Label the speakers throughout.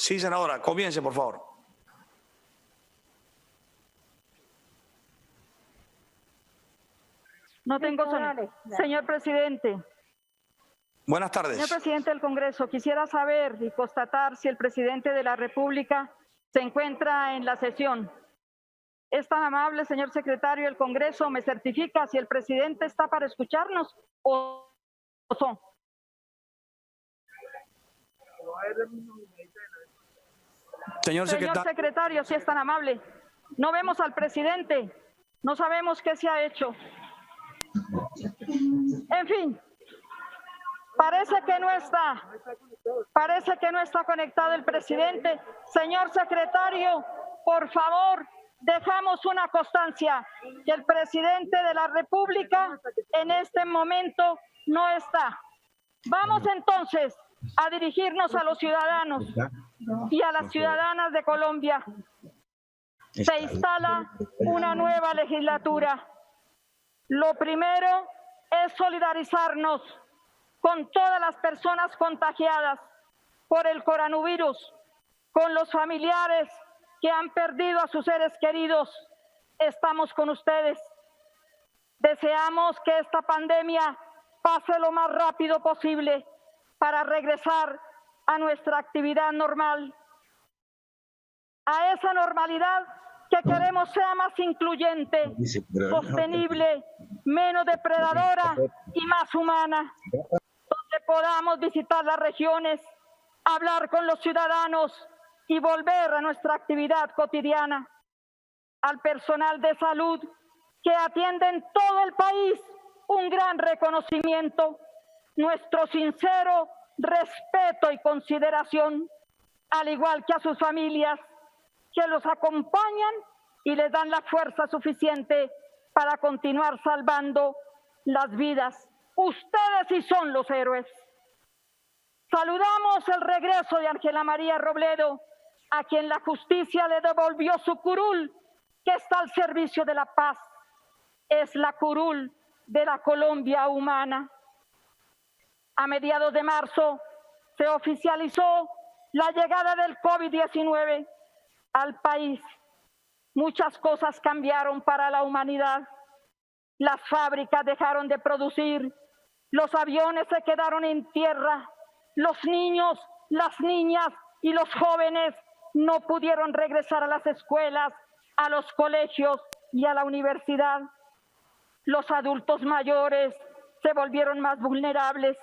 Speaker 1: Sí, senadora, comience, por favor.
Speaker 2: No tengo sonido. Señor presidente.
Speaker 1: Buenas tardes.
Speaker 2: Señor presidente del Congreso, quisiera saber y constatar si el presidente de la República se encuentra en la sesión. Es tan amable, señor secretario del Congreso, me certifica si el presidente está para escucharnos o no.
Speaker 1: Señor
Speaker 2: secretario, si es tan amable. No vemos al presidente, no sabemos qué se ha hecho. En fin, parece que no está conectado el presidente. Señor secretario, por favor, dejamos una constancia que el presidente de la República en este momento no está. Vamos entonces a dirigirnos a los ciudadanos y a las ciudadanas de Colombia. Se instala una nueva legislatura. Lo primero es solidarizarnos con todas las personas contagiadas por el coronavirus, con los familiares que han perdido a sus seres queridos. Estamos con ustedes. Deseamos que esta pandemia pase lo más rápido posible para regresar a nuestra actividad normal, a esa normalidad que queremos sea más incluyente, sostenible, menos depredadora y más humana, donde podamos visitar las regiones, hablar con los ciudadanos y volver a nuestra actividad cotidiana. Al personal de salud que atiende en todo el país, un gran reconocimiento, nuestro sincero respeto y consideración, al igual que a sus familias, que los acompañan y les dan la fuerza suficiente para continuar salvando las vidas. Ustedes sí son los héroes. Saludamos el regreso de Ángela María Robledo, a quien la justicia le devolvió su curul, que está al servicio de la paz. Es la curul de la Colombia humana. A mediados de marzo se oficializó la llegada del COVID-19 al país. Muchas cosas cambiaron para la humanidad. Las fábricas dejaron de producir, los aviones se quedaron en tierra, los niños, las niñas y los jóvenes no pudieron regresar a las escuelas, a los colegios y a la universidad. Los adultos mayores se volvieron más vulnerables.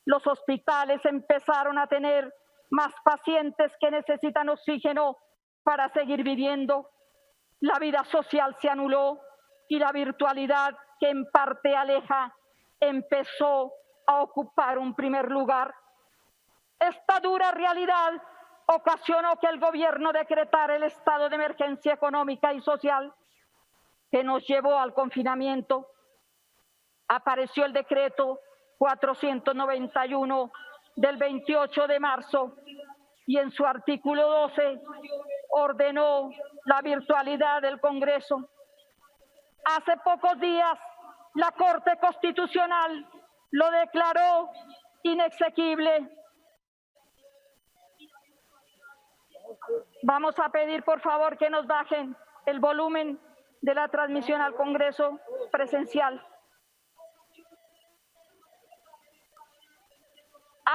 Speaker 2: Los hospitales empezaron a tener más pacientes que necesitan oxígeno para seguir viviendo. La vida social se anuló y la virtualidad, que en parte aleja, empezó a ocupar un primer lugar. Esta dura realidad ocasionó que el gobierno decretara el estado de emergencia económica y social, que nos llevó al confinamiento. Apareció el decreto 491 del 28 de marzo y en su artículo 12 ordenó la virtualidad del Congreso. Hace pocos días la Corte Constitucional lo declaró inexequible. Vamos a pedir, por favor, que nos bajen el volumen de la transmisión al Congreso presencial.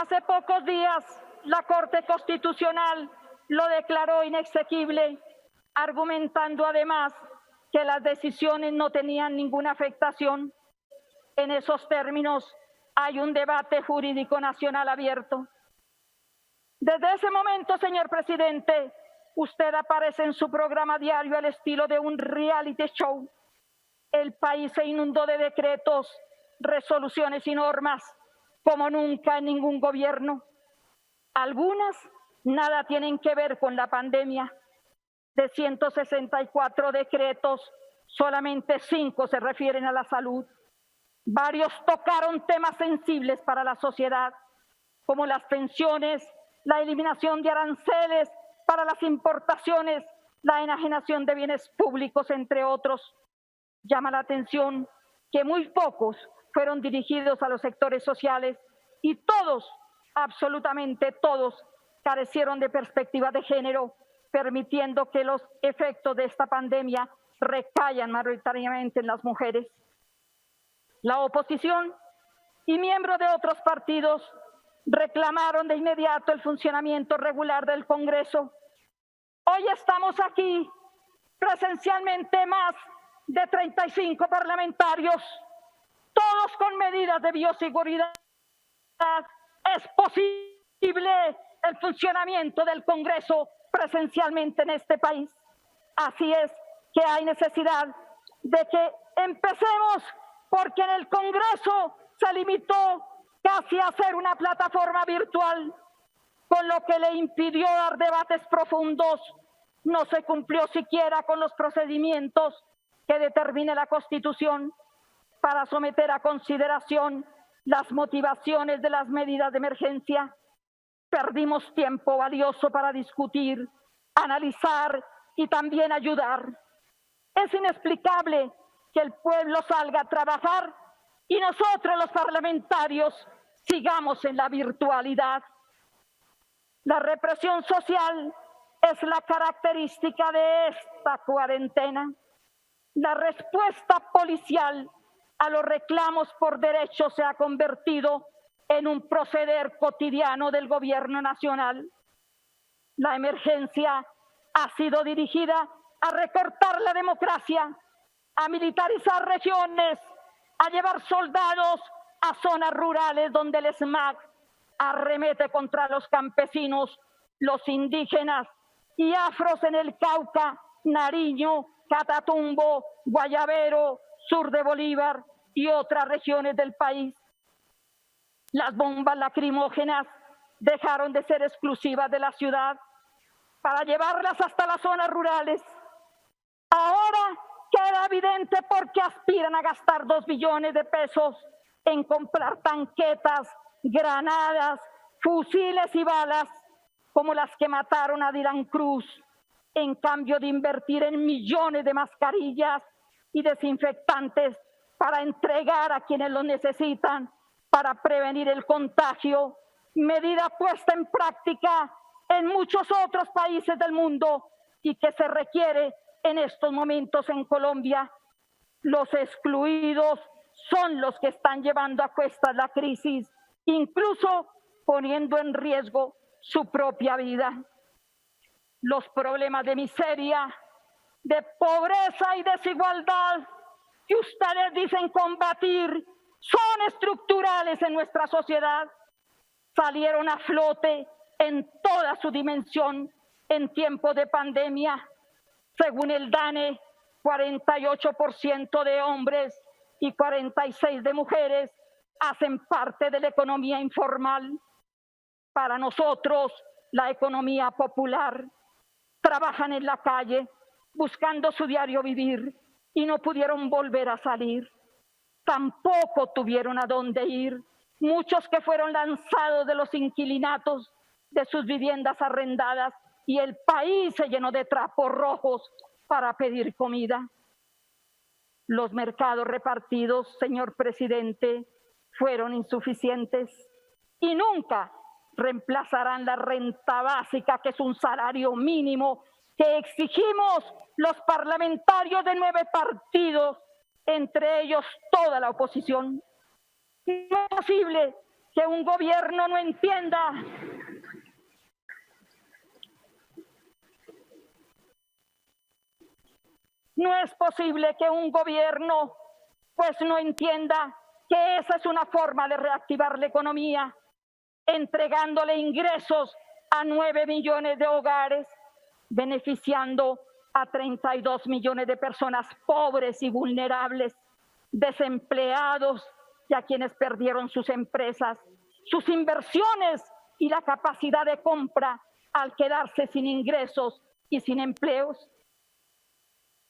Speaker 2: Hace pocos días la Corte Constitucional lo declaró inexequible, argumentando además que las decisiones no tenían ninguna afectación. En esos términos hay un debate jurídico nacional abierto. Desde ese momento, señor presidente, usted aparece en su programa diario al estilo de un reality show. El país se inundó de decretos, resoluciones y normas como nunca en ningún gobierno. Algunas nada tienen que ver con la pandemia. De 164 decretos, solamente 5 se refieren a la salud. Varios tocaron temas sensibles para la sociedad, como las pensiones, la eliminación de aranceles para las importaciones, la enajenación de bienes públicos, entre otros. Llama la atención que muy pocos fueron dirigidos a los sectores sociales y todos, absolutamente todos, carecieron de perspectiva de género, permitiendo que los efectos de esta pandemia recaigan mayoritariamente en las mujeres. La oposición y miembros de otros partidos reclamaron de inmediato el funcionamiento regular del Congreso. Hoy estamos aquí presencialmente más de 35 parlamentarios, todos con medidas de bioseguridad. Es posible el funcionamiento del Congreso presencialmente en este país. Así es que hay necesidad de que empecemos, porque en el Congreso se limitó casi a hacer una plataforma virtual, con lo que le impidió dar debates profundos. No se cumplió siquiera con los procedimientos que determina la Constitución para someter a consideración las motivaciones de las medidas de emergencia. Perdimos tiempo valioso para discutir, analizar y también ayudar. Es inexplicable que el pueblo salga a trabajar y nosotros los parlamentarios sigamos en la virtualidad. La represión social es la característica de esta cuarentena. La respuesta policial a los reclamos por derechos se ha convertido en un proceder cotidiano del gobierno nacional. La emergencia ha sido dirigida a recortar la democracia, a militarizar regiones, a llevar soldados a zonas rurales donde el ESMAD arremete contra los campesinos, los indígenas y afros en el Cauca, Nariño, Catatumbo, Guayabero, sur de Bolívar y otras regiones del país. Las bombas lacrimógenas dejaron de ser exclusivas de la ciudad para llevarlas hasta las zonas rurales. Ahora queda evidente por qué aspiran a gastar 2 billones de pesos en comprar tanquetas, granadas, fusiles y balas como las que mataron a Dylan Cruz, en cambio de invertir en millones de mascarillas y desinfectantes para entregar a quienes lo necesitan para prevenir el contagio, medida puesta en práctica en muchos otros países del mundo y que se requiere en estos momentos en Colombia. Los excluidos son los que están llevando a cuestas la crisis, incluso poniendo en riesgo su propia vida. Los problemas de miseria, de pobreza y desigualdad que ustedes dicen combatir son estructurales en nuestra sociedad. Salieron a flote en toda su dimensión en tiempos de pandemia. Según el DANE, 48% de hombres y 46% de mujeres hacen parte de la economía informal. Para nosotros, la economía popular, trabajan en la calle buscando su diario vivir y no pudieron volver a salir. Tampoco tuvieron a dónde ir. Muchos que fueron lanzados de los inquilinatos de sus viviendas arrendadas y el país se llenó de trapos rojos para pedir comida. Los mercados repartidos, señor presidente, fueron insuficientes y nunca reemplazarán la renta básica, que es un salario mínimo que exigimos los parlamentarios de 9 partidos, entre ellos toda la oposición. No es posible que un gobierno no entienda No es posible que un gobierno no entienda que esa es una forma de reactivar la economía, entregándole ingresos a 9 millones de hogares, beneficiando a 32 millones de personas pobres y vulnerables, desempleados y a quienes perdieron sus empresas, sus inversiones y la capacidad de compra al quedarse sin ingresos y sin empleos.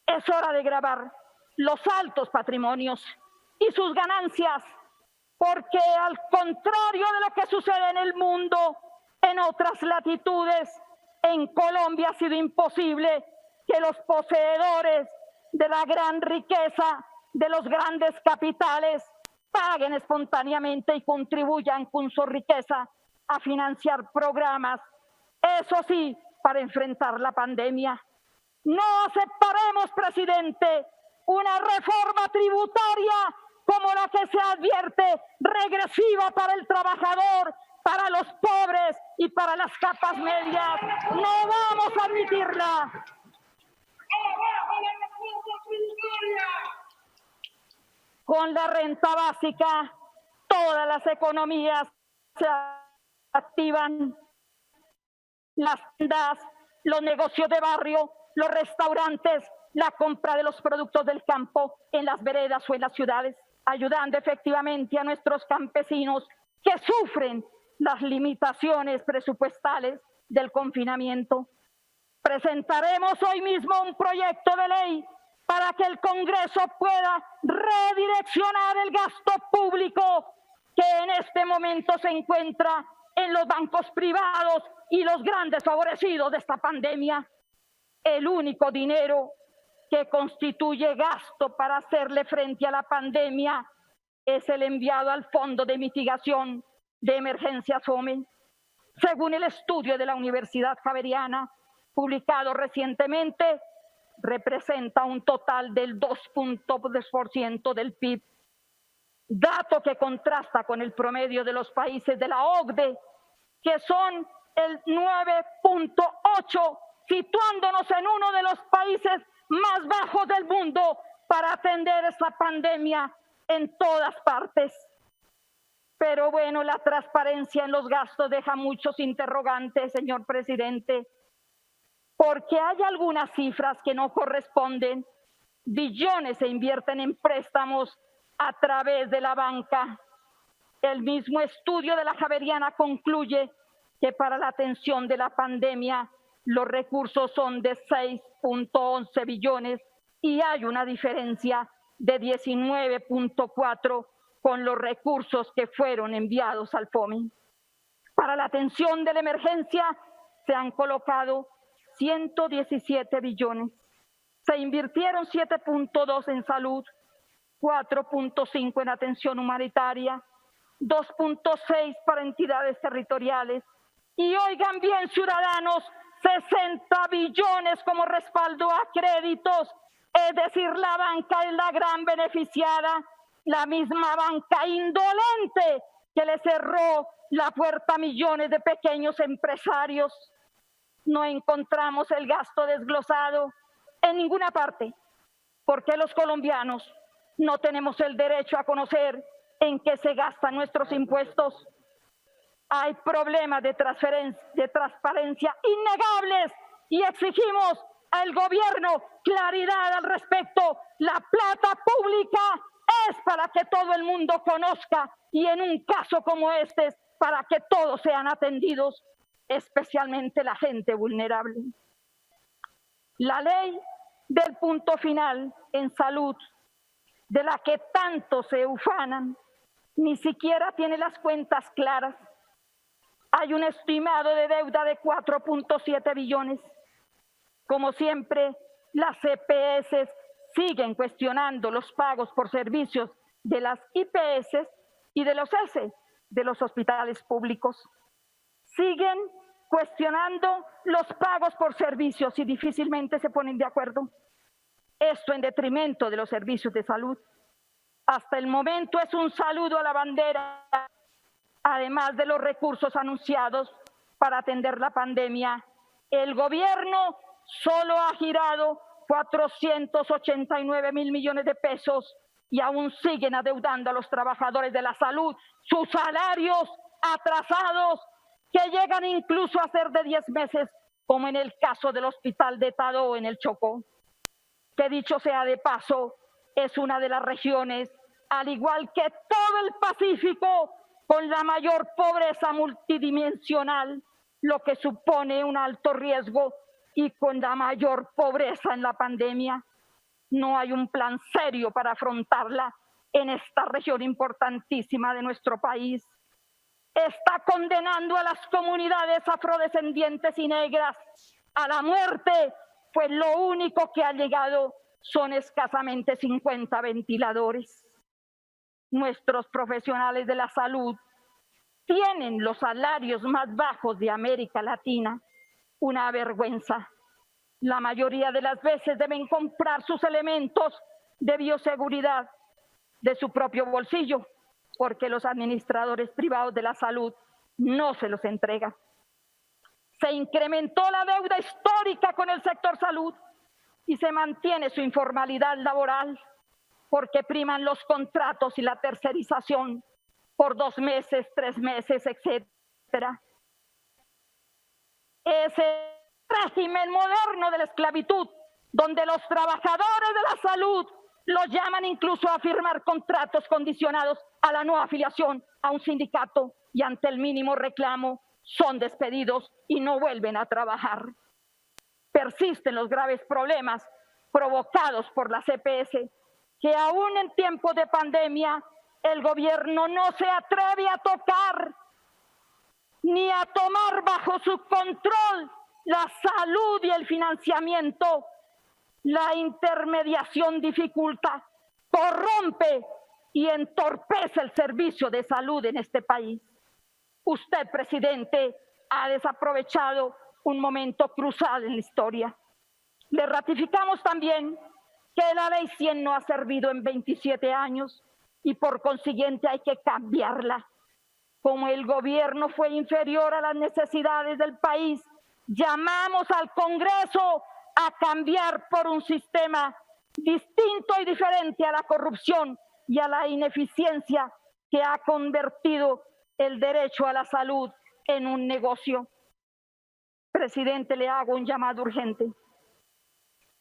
Speaker 2: Es hora de gravar los altos patrimonios y sus ganancias, porque al contrario de lo que sucede en el mundo, en otras latitudes, en Colombia ha sido imposible que los poseedores de la gran riqueza, de los grandes capitales, paguen espontáneamente y contribuyan con su riqueza a financiar programas Eso sí, para enfrentar la pandemia. No aceptaremos, presidente, una reforma tributaria como la que se advierte, regresiva para el trabajador, para los pobres y para las capas medias. No vamos a admitirla. Con la renta básica, todas las economías se activan. Las tiendas, los negocios de barrio, los restaurantes, la compra de los productos del campo en las veredas o en las ciudades, ayudando efectivamente a nuestros campesinos que sufren las limitaciones presupuestales del confinamiento. Presentaremos hoy mismo un proyecto de ley para que el Congreso pueda redireccionar el gasto público que en este momento se encuentra en los bancos privados y los grandes favorecidos de esta pandemia. El único dinero que constituye gasto para hacerle frente a la pandemia es el enviado al Fondo de Mitigación de Emergencias FOME. Según el estudio de la Universidad Javeriana, publicado recientemente, representa un total del 2.2% del PIB, dato que contrasta con el promedio de los países de la OCDE, que son el 9.8%, situándonos en uno de los países más bajos del mundo para atender esta pandemia en todas partes. Pero bueno, la transparencia en los gastos deja muchos interrogantes, señor presidente, porque hay algunas cifras que no corresponden. Billones se invierten en préstamos a través de la banca. El mismo estudio de la Javeriana concluye que para la atención de la pandemia los recursos son de 6.11 billones y hay una diferencia de 19.4 con los recursos que fueron enviados al FOME. Para la atención de la emergencia se han colocado 117 billones. Se invirtieron 7.2 en salud, 4.5 en atención humanitaria, 2.6 para entidades territoriales. Y oigan bien, ciudadanos, 60 billones como respaldo a créditos, es decir, la banca es la gran beneficiada, la misma banca indolente que le cerró la puerta a millones de pequeños empresarios. No encontramos el gasto desglosado en ninguna parte, porque los colombianos no tenemos el derecho a conocer en qué se gastan nuestros impuestos. Hay problemas de transparencia innegables y exigimos al gobierno claridad al respecto. La plata pública es para que todo el mundo conozca y en un caso como este para que todos sean atendidos, especialmente la gente vulnerable. La ley del punto final en salud, de la que tanto se ufanan, ni siquiera tiene las cuentas claras. Hay un estimado de deuda de 4.7 billones. Como siempre, las EPS siguen cuestionando los pagos por servicios de las IPS y de los ES, de los hospitales públicos. Siguen cuestionando los pagos por servicios y difícilmente se ponen de acuerdo. Esto en detrimento de los servicios de salud. Hasta el momento es un saludo a la bandera, además de los recursos anunciados para atender la pandemia. El gobierno solo ha girado 489.000 millones de pesos y aún siguen adeudando a los trabajadores de la salud sus salarios atrasados que llegan incluso a ser de 10 meses, como en el caso del hospital de Tadó en el Chocó, que dicho sea de paso, es una de las regiones, al igual que todo el Pacífico, con la mayor pobreza multidimensional, lo que supone un alto riesgo y con la mayor pobreza en la pandemia. No hay un plan serio para afrontarla en esta región importantísima de nuestro país. Está condenando a las comunidades afrodescendientes y negras a la muerte, pues lo único que ha llegado son escasamente 50 ventiladores. Nuestros profesionales de la salud tienen los salarios más bajos de América Latina una vergüenza. La mayoría de las veces deben comprar sus elementos de bioseguridad de su propio bolsillo, porque los administradores privados de la salud no se los entregan. Se incrementó la deuda histórica con el sector salud y se mantiene su informalidad laboral porque priman los contratos y la tercerización por 2 meses, 3 meses, etcétera. Ese régimen moderno de la esclavitud, donde los trabajadores de la salud los llaman incluso a firmar contratos condicionados a la no afiliación a un sindicato y ante el mínimo reclamo son despedidos y no vuelven a trabajar. Persisten los graves problemas provocados por la CPS, que aún en tiempos de pandemia el gobierno no se atreve a tocar ni a tomar bajo su control la salud y el financiamiento. La intermediación dificulta, corrompe y entorpece el servicio de salud en este país. Usted, presidente, ha desaprovechado un momento crucial en la historia. Le ratificamos también que la Ley 100 no ha servido en 27 años y por consiguiente hay que cambiarla. Como el gobierno fue inferior a las necesidades del país, llamamos al Congreso a cambiar por un sistema distinto y diferente a la corrupción y a la ineficiencia que ha convertido el derecho a la salud en un negocio. Presidente, le hago un llamado urgente.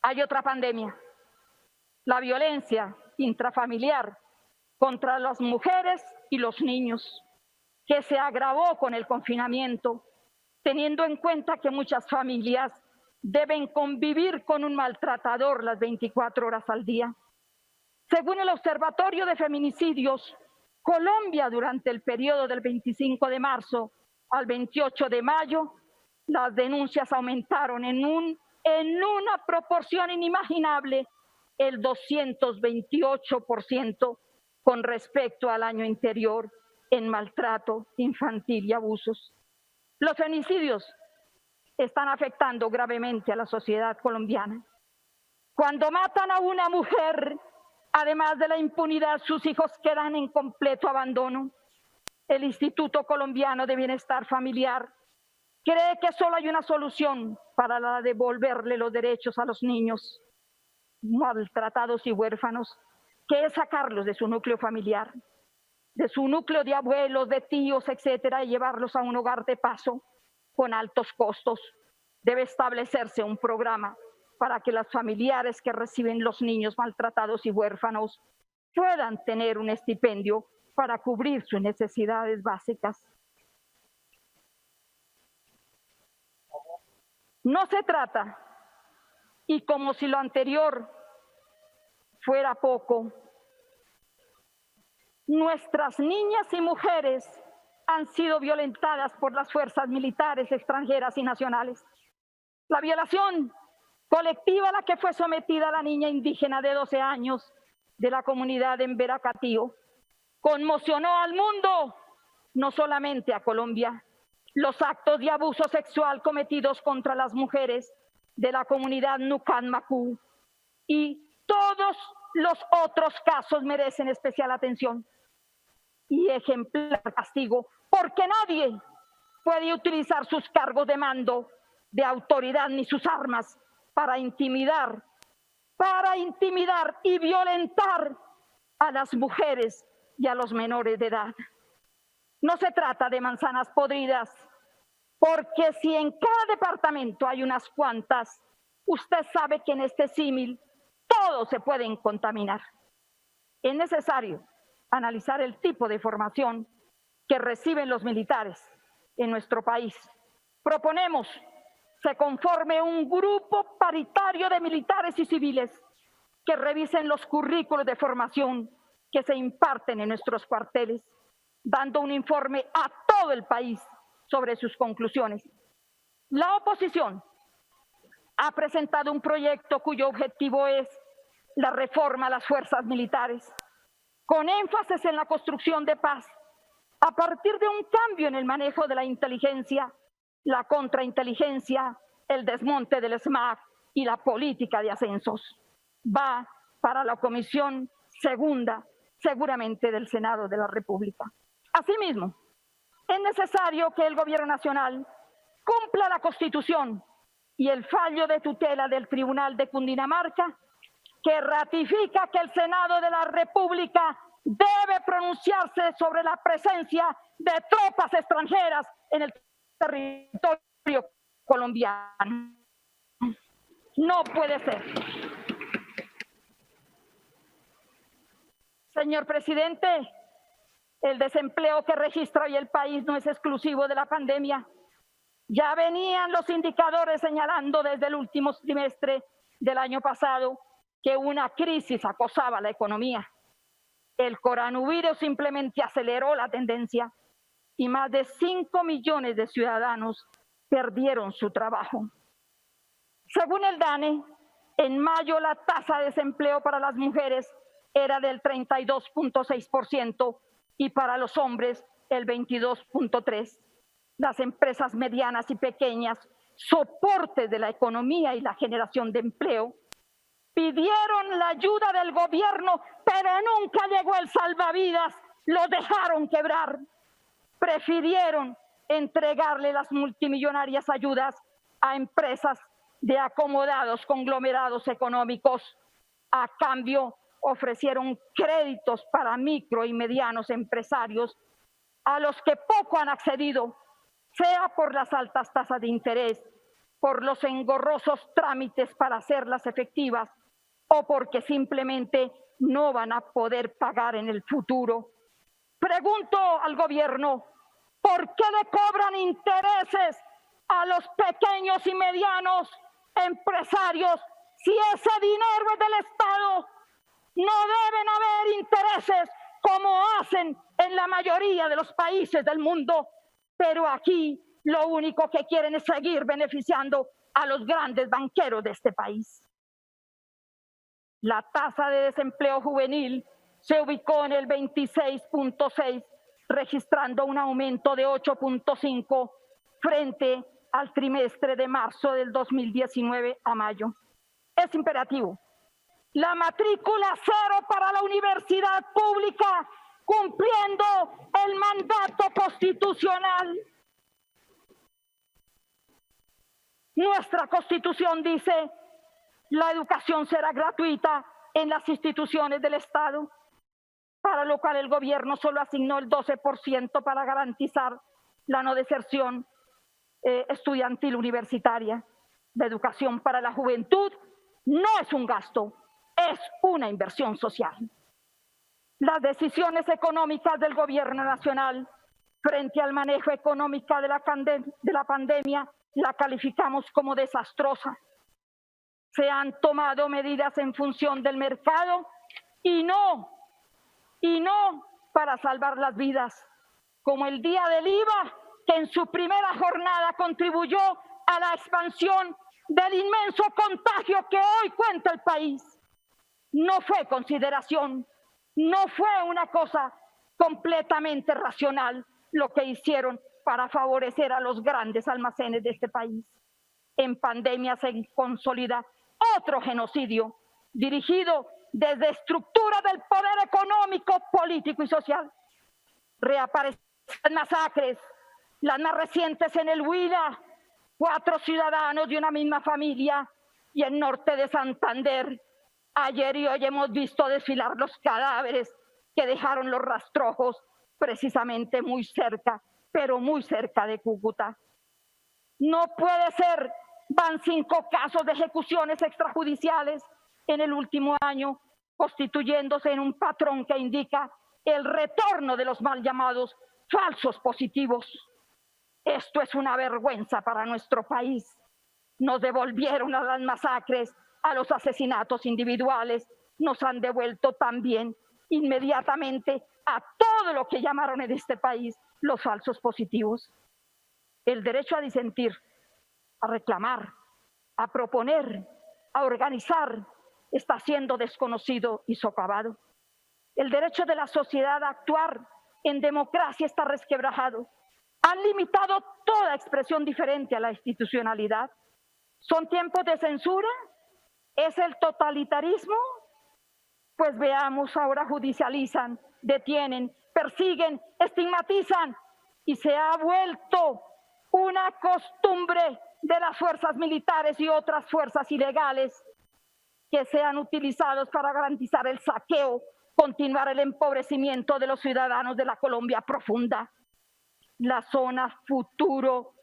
Speaker 2: Hay otra pandemia, la violencia intrafamiliar contra las mujeres y los niños, que se agravó con el confinamiento, teniendo en cuenta que muchas familias deben convivir con un maltratador las 24 horas al día. Según el Observatorio de Feminicidios, Colombia durante el periodo del 25 de marzo al 28 de mayo, las denuncias aumentaron en una proporción inimaginable, el 228% con respecto al año anterior en maltrato infantil y abusos. Los feminicidios están afectando gravemente a la sociedad colombiana. Cuando matan a una mujer, además de la impunidad, sus hijos quedan en completo abandono. El Instituto Colombiano de Bienestar Familiar cree que solo hay una solución para devolverle los derechos a los niños maltratados y huérfanos, que es sacarlos de su núcleo familiar, de su núcleo de abuelos, de tíos, etcétera, y llevarlos a un hogar de paso con altos costos. Debe establecerse un programa para que los familiares que reciben los niños maltratados y huérfanos puedan tener un estipendio para cubrir sus necesidades básicas. No se trata, y como si lo anterior fuera poco, nuestras niñas y mujeres han sido violentadas por las fuerzas militares extranjeras y nacionales. La violación colectiva a la que fue sometida la niña indígena de 12 años de la comunidad en Veracatío conmocionó al mundo, no solamente a Colombia. Los actos de abuso sexual cometidos contra las mujeres de la comunidad Nucan Macú y todos los otros casos merecen especial atención y ejemplar castigo, porque nadie puede utilizar sus cargos de mando, de autoridad ni sus armas para intimidar y violentar a las mujeres y a los menores de edad. No se trata de manzanas podridas, porque si en cada departamento hay unas cuantas, usted sabe que en este símil todos se pueden contaminar. Es necesario analizar el tipo de formación que reciben los militares en nuestro país. Proponemos se conforme un grupo paritario de militares y civiles que revisen los currículos de formación que se imparten en nuestros cuarteles, dando un informe a todo el país sobre sus conclusiones. La oposición ha presentado un proyecto cuyo objetivo es la reforma a las fuerzas militares, con énfasis en la construcción de paz, a partir de un cambio en el manejo de la inteligencia, la contrainteligencia el desmonte del SMAC y la política de ascensos. Va para la Comisión Segunda, seguramente del Senado de la República. Asimismo, es necesario que el Gobierno Nacional cumpla la Constitución y el fallo de tutela del Tribunal de Cundinamarca, que ratifica que el Senado de la República debe pronunciarse sobre la presencia de tropas extranjeras en el territorio colombiano. No puede ser. Señor presidente, el desempleo que registra hoy el país no es exclusivo de la pandemia. Ya venían los indicadores señalando desde el último trimestre del año pasado que una crisis acosaba la economía. El coronavirus simplemente aceleró la tendencia y más de 5 millones de ciudadanos perdieron su trabajo. Según el DANE, en mayo la tasa de desempleo para las mujeres era del 32.6% y para los hombres el 22.3%. Las empresas medianas y pequeñas, soporte de la economía y la generación de empleo, pidieron la ayuda del gobierno, pero nunca llegó el salvavidas, lo dejaron quebrar. Prefirieron entregarle las multimillonarias ayudas a empresas de acomodados conglomerados económicos. A cambio, ofrecieron créditos para micro y medianos empresarios, a los que poco han accedido, sea por las altas tasas de interés, por los engorrosos trámites para hacerlas efectivas o porque simplemente no van a poder pagar en el futuro. Pregunto al gobierno, ¿por qué le cobran intereses a los pequeños y medianos empresarios si ese dinero es del Estado? No deben haber intereses como hacen en la mayoría de los países del mundo, pero aquí lo único que quieren es seguir beneficiando a los grandes banqueros de este país. La tasa de desempleo juvenil se ubicó en el 26.6, registrando un aumento de 8.5 frente al trimestre de marzo del 2019 a mayo. Es imperativo. La matrícula cero para la universidad pública, cumpliendo el mandato constitucional. Nuestra Constitución dice: la educación será gratuita en las instituciones del Estado, para lo cual el gobierno solo asignó el 12% para garantizar la no deserción estudiantil universitaria. La educación para la juventud no es un gasto, es una inversión social. Las decisiones económicas del gobierno nacional frente al manejo económico de la pandemia la calificamos como desastrosa. Se han tomado medidas en función del mercado y no para salvar las vidas, como el día del IVA, que en su primera jornada contribuyó a la expansión del inmenso contagio que hoy cuenta el país. No fue consideración, no fue una cosa completamente racional lo que hicieron para favorecer a los grandes almacenes de este país. En pandemia se consolida otro genocidio dirigido desde estructuras del poder económico, político y social. Reaparecen masacres, las más recientes en el Huila, 4 ciudadanos de una misma familia, y en norte de Santander. Ayer y hoy hemos visto desfilar los cadáveres que dejaron los rastrojos precisamente muy cerca, pero muy cerca de Cúcuta. No puede ser, van 5 casos de ejecuciones extrajudiciales en el último año, constituyéndose en un patrón que indica el retorno de los mal llamados falsos positivos. Esto es una vergüenza para nuestro país. Nos devolvieron a las masacres, a los asesinatos individuales, nos han devuelto también inmediatamente a todo lo que llamaron en este país los falsos positivos. El derecho a disentir, a reclamar, a proponer, a organizar, está siendo desconocido y socavado. El derecho de la sociedad a actuar en democracia está resquebrajado. Han limitado toda expresión diferente a la institucionalidad. ¿Son tiempos de censura? ¿Es el totalitarismo? Pues veamos, ahora judicializan, detienen, persiguen, estigmatizan y se ha vuelto una costumbre de las fuerzas militares y otras fuerzas ilegales que sean utilizados para garantizar el saqueo, continuar el empobrecimiento de los ciudadanos de la Colombia profunda. Las zonas futuro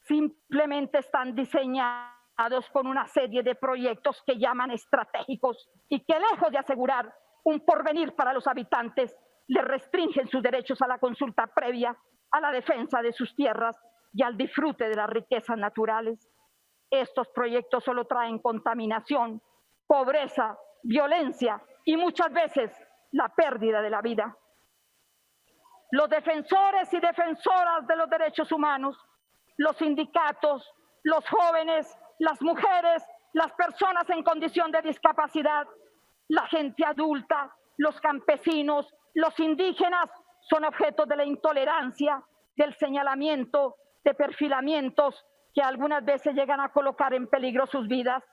Speaker 2: simplemente están diseñados con una serie de proyectos que llaman estratégicos y que, lejos de asegurar un porvenir para los habitantes, les restringen sus derechos a la consulta previa, a la defensa de sus tierras y al disfrute de las riquezas naturales. Estos proyectos solo traen contaminación, pobreza, violencia y muchas veces la pérdida de la vida. Los defensores y defensoras de los derechos humanos, los sindicatos, los jóvenes, las mujeres, las personas en condición de discapacidad, la gente adulta, los campesinos, los indígenas son objeto de la intolerancia, del señalamiento, de perfilamientos que algunas veces llegan a colocar en peligro sus vidas.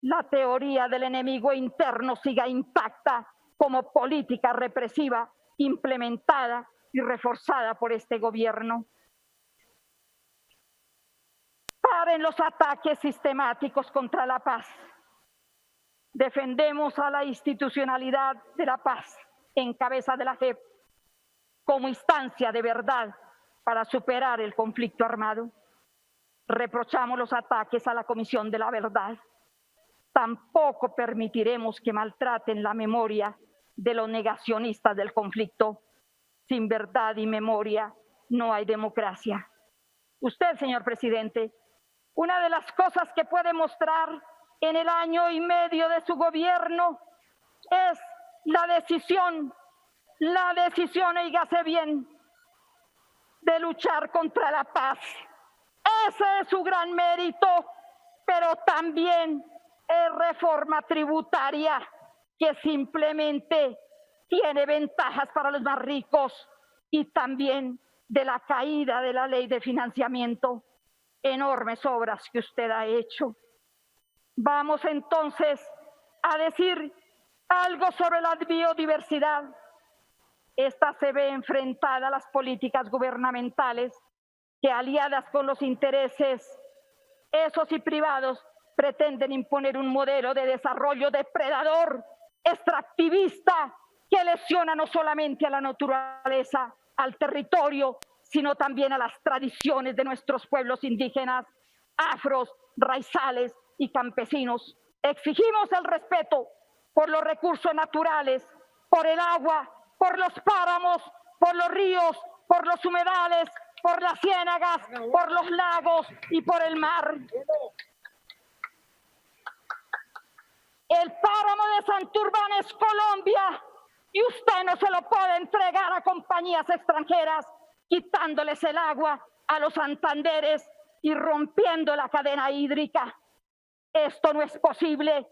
Speaker 2: La teoría del enemigo interno sigue intacta como política represiva implementada y reforzada por este gobierno. Paren los ataques sistemáticos contra la paz. Defendemos a la institucionalidad de la paz en cabeza de la JEP como instancia de verdad para superar el conflicto armado. Reprochamos los ataques a la Comisión de la Verdad. Tampoco permitiremos que maltraten la memoria de los negacionistas del conflicto. Sin verdad y memoria no hay democracia. Usted, señor presidente, una de las cosas que puede mostrar en el año y medio de su gobierno es la decisión, oígase bien, de luchar contra la paz. Ese es su gran mérito, pero también es reforma tributaria que simplemente tiene ventajas para los más ricos y también de la caída de la ley de financiamiento. Enormes obras que usted ha hecho. Vamos entonces a decir algo sobre la biodiversidad. Esta se ve enfrentada a las políticas gubernamentales que, aliadas con los intereses esos y privados, pretenden imponer un modelo de desarrollo depredador, extractivista, que lesiona no solamente a la naturaleza, al territorio, sino también a las tradiciones de nuestros pueblos indígenas, afros, raizales y campesinos. Exigimos el respeto por los recursos naturales, por el agua, por los páramos, por los ríos, por los humedales, por las ciénagas, por los lagos y por el mar. El páramo de Santurbán es Colombia y usted no se lo puede entregar a compañías extranjeras, quitándoles el agua a los santanderes y rompiendo la cadena hídrica. Esto no es posible.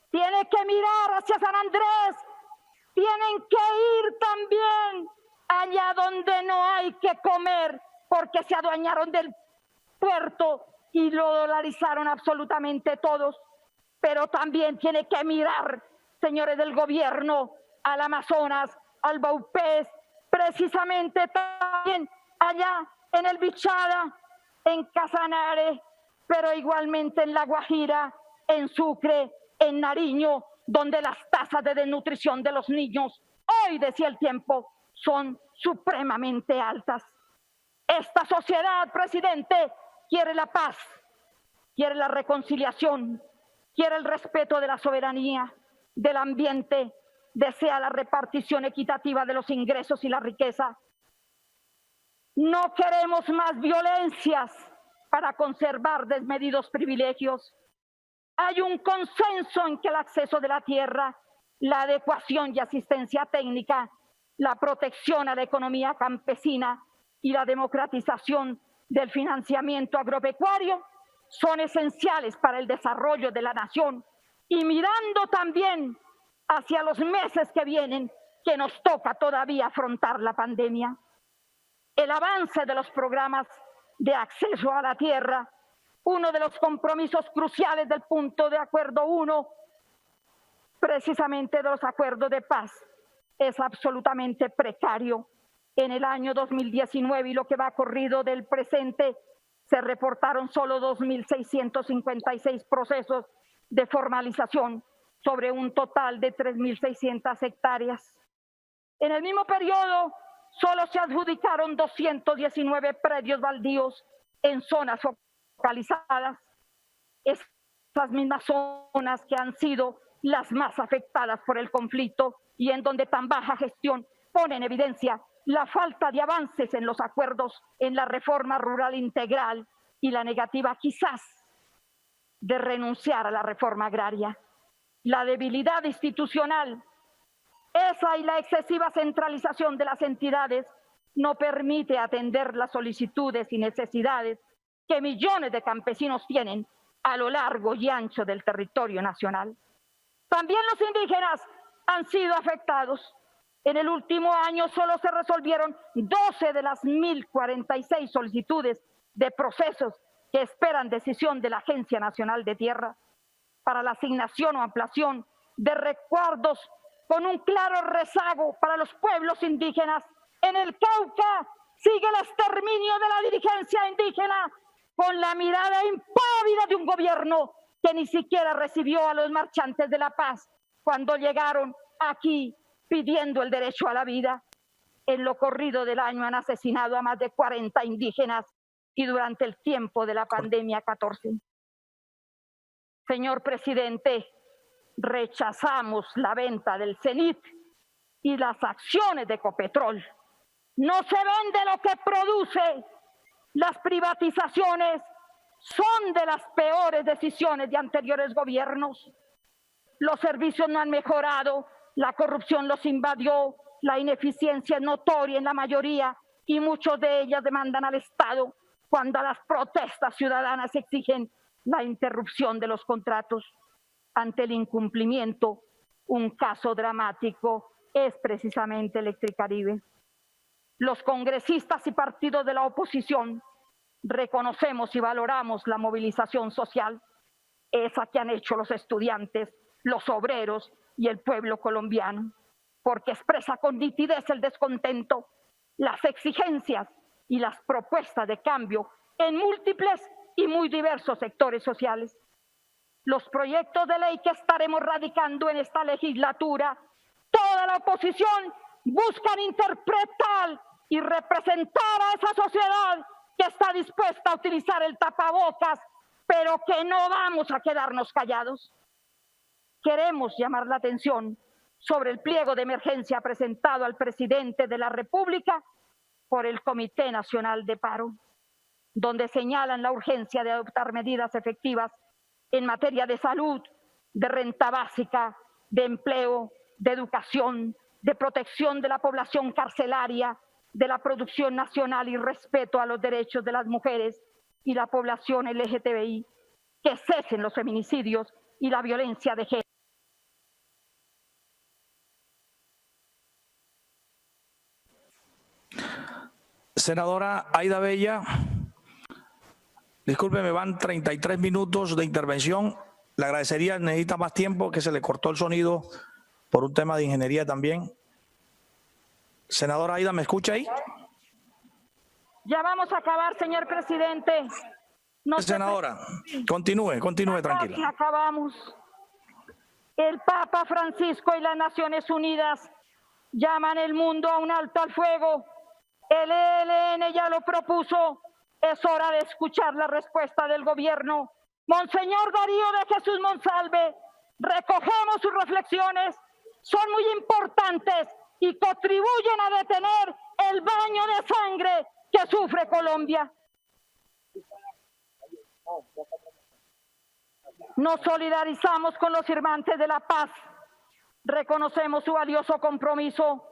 Speaker 2: Tiene que mirar hacia San Andrés. Tienen que ir también allá donde no hay que comer, porque se adueñaron del puerto y lo dolarizaron absolutamente todos. Pero también tiene que mirar, señores del gobierno, al Amazonas, al Baupés, precisamente también allá en el Bichada, en Casanare, pero igualmente en La Guajira, en Sucre, en Nariño, donde las tasas de desnutrición de los niños, hoy decía el tiempo, son supremamente altas. Esta sociedad, presidente, quiere la paz, quiere la reconciliación, quiere el respeto de la soberanía, del ambiente, desea la repartición equitativa de los ingresos y la riqueza. No queremos más violencias para conservar desmedidos privilegios. Hay un consenso en que el acceso de la tierra, la adecuación y asistencia técnica, la protección a la economía campesina y la democratización del financiamiento agropecuario son esenciales para el desarrollo de la nación, y mirando también hacia los meses que vienen, que nos toca todavía afrontar la pandemia. El avance de los programas de acceso a la tierra uno de los compromisos cruciales del punto de acuerdo 1, precisamente de los acuerdos de paz, es absolutamente precario. En el año 2019 y lo que va corrido del presente, se reportaron solo 2.656 procesos de formalización sobre un total de 3.600 hectáreas. En el mismo periodo, solo se adjudicaron 219 predios baldíos en zonas focalizadas, esas mismas zonas que han sido las más afectadas por el conflicto y en donde tan baja gestión pone en evidencia la falta de avances en los acuerdos en la reforma rural integral y la negativa quizás de renunciar a la reforma agraria. La debilidad institucional, esa y la excesiva centralización de las entidades no permite atender las solicitudes y necesidades que millones de campesinos tienen a lo largo y ancho del territorio nacional. También los indígenas han sido afectados. En el último año solo se resolvieron 12 de las 1.046 solicitudes de procesos que esperan decisión de la Agencia Nacional de Tierra para la asignación o ampliación de recuerdos con un claro rezago para los pueblos indígenas. En el Cauca sigue el exterminio de la dirigencia indígena con la mirada impávida de un gobierno que ni siquiera recibió a los marchantes de la paz cuando llegaron aquí pidiendo el derecho a la vida. En lo corrido del año han asesinado a más de 40 indígenas y durante el tiempo de la pandemia 14. Señor presidente, rechazamos la venta del CENIT y las acciones de Ecopetrol. No se vende lo que produce. Las privatizaciones son de las peores decisiones de anteriores gobiernos. Los servicios no han mejorado, la corrupción los invadió, la ineficiencia es notoria en la mayoría y muchos de ellas demandan al Estado cuando a las protestas ciudadanas exigen la interrupción de los contratos. Ante el incumplimiento, un caso dramático es precisamente Electricaribe. Los congresistas y partidos de la oposición reconocemos y valoramos la movilización social, esa que han hecho los estudiantes, los obreros y el pueblo colombiano, porque expresa con nitidez el descontento, las exigencias y las propuestas de cambio en múltiples y muy diversos sectores sociales. Los proyectos de ley que estaremos radicando en esta legislatura, toda la oposición buscan interpretar y representar a esa sociedad que está dispuesta a utilizar el tapabocas, pero que no vamos a quedarnos callados. Queremos llamar la atención sobre el pliego de emergencia presentado al presidente de la República por el Comité Nacional de Paro, donde señalan la urgencia de adoptar medidas efectivas en materia de salud, de renta básica, de empleo, de educación, de protección de la población carcelaria, de la producción nacional y respeto a los derechos de las mujeres y la población LGTBI, que cesen los feminicidios y la violencia de género.
Speaker 1: Senadora Aida Bella, discúlpeme, van 33 minutos de intervención. Le agradecería, necesita más tiempo, que se le cortó el sonido por un tema de ingeniería también. Senadora Aida, ¿me escucha ahí?
Speaker 2: Ya vamos a acabar, señor presidente. No
Speaker 1: Senadora, continúe, tranquila.
Speaker 2: Casi acabamos. El Papa Francisco y las Naciones Unidas llaman el mundo a un alto al fuego. El ELN ya lo propuso. Es hora de escuchar la respuesta del gobierno. Monseñor Darío de Jesús Monsalve, recogemos sus reflexiones. Son muy importantes y contribuyen a detener el baño de sangre que sufre Colombia. Nos solidarizamos con los firmantes de la paz. Reconocemos su valioso compromiso.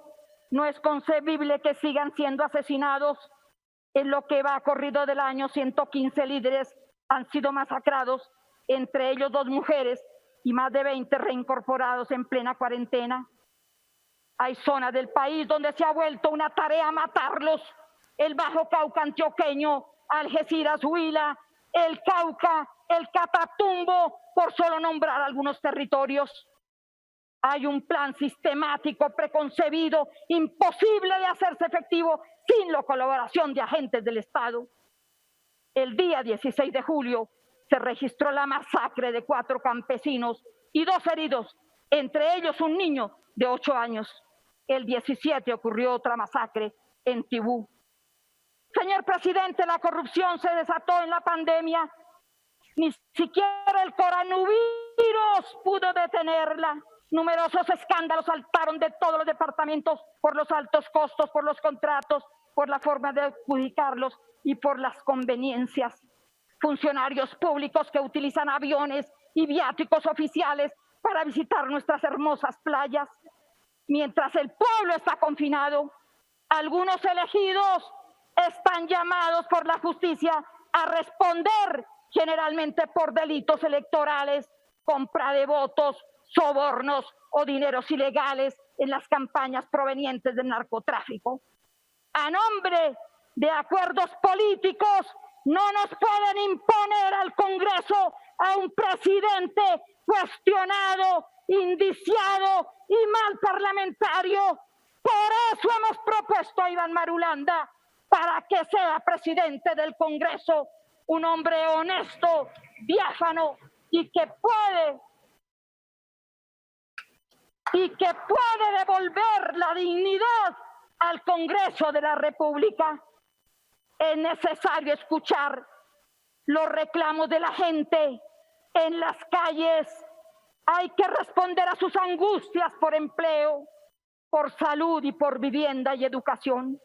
Speaker 2: No es concebible que sigan siendo asesinados. En lo que va corrido del año, 115 líderes han sido masacrados, entre ellos 2 mujeres y más de 20 reincorporados en plena cuarentena. Hay zonas del país donde se ha vuelto una tarea matarlos. El Bajo Cauca antioqueño, Algeciras, Huila, el Cauca, el Catatumbo, por solo nombrar algunos territorios. Hay un plan sistemático, preconcebido, imposible de hacerse efectivo sin la colaboración de agentes del Estado. El día 16 de julio se registró la masacre de 4 campesinos y 2 heridos, entre ellos un niño de 8 años. El 17 ocurrió otra masacre en Tibú. Señor presidente, la corrupción se desató en la pandemia. Ni siquiera el coronavirus pudo detenerla. Numerosos escándalos saltaron de todos los departamentos por los altos costos, por los contratos, por la forma de adjudicarlos y por las conveniencias. Funcionarios públicos que utilizan aviones y viáticos oficiales para visitar nuestras hermosas playas. Mientras el pueblo está confinado, algunos elegidos están llamados por la justicia a responder, generalmente por delitos electorales, compra de votos, sobornos o dineros ilegales en las campañas provenientes del narcotráfico. A nombre de acuerdos políticos, no nos pueden imponer al Congreso a un presidente cuestionado, indiciado y mal parlamentario. Por eso hemos propuesto a Iván Marulanda para que sea presidente del Congreso, un hombre honesto, diáfano y que puede devolver la dignidad al Congreso de la República. Es necesario escuchar los reclamos de la gente en las calles. Hay que responder a sus angustias por empleo, por salud y por vivienda y educación.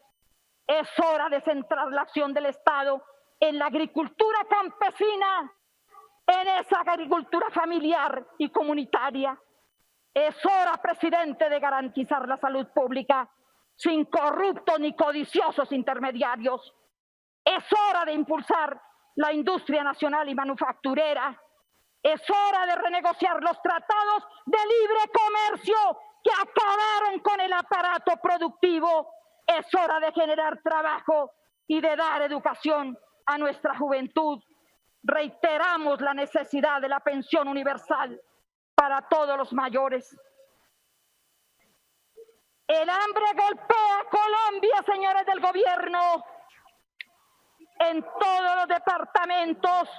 Speaker 2: Es hora de centrar la acción del Estado en la agricultura campesina, en esa agricultura familiar y comunitaria. Es hora, presidente, de garantizar la salud pública sin corruptos ni codiciosos intermediarios. Es hora de impulsar la industria nacional y manufacturera. Es hora de renegociar los tratados de libre comercio que acabaron con el aparato productivo. Es hora de generar trabajo y de dar educación a nuestra juventud. Reiteramos la necesidad de la pensión universal para todos los mayores. El hambre golpea a Colombia, señores del gobierno. En todos los departamentos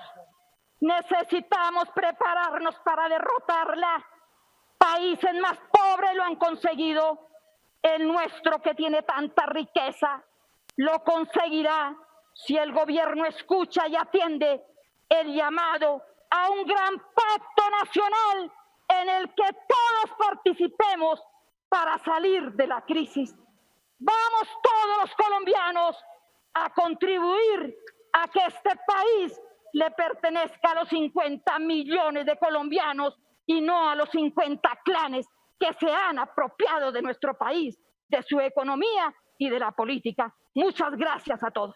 Speaker 2: necesitamos prepararnos para derrotarla. Países más pobres lo han conseguido. El nuestro, que tiene tanta riqueza, lo conseguirá si el gobierno escucha y atiende el llamado a un gran pacto nacional en el que todos participemos para salir de la crisis. Vamos todos los colombianos a contribuir a que este país le pertenezca a los 50 millones de colombianos y no a los 50 clanes que se han apropiado de nuestro país, de su economía y de la política. Muchas gracias a todos.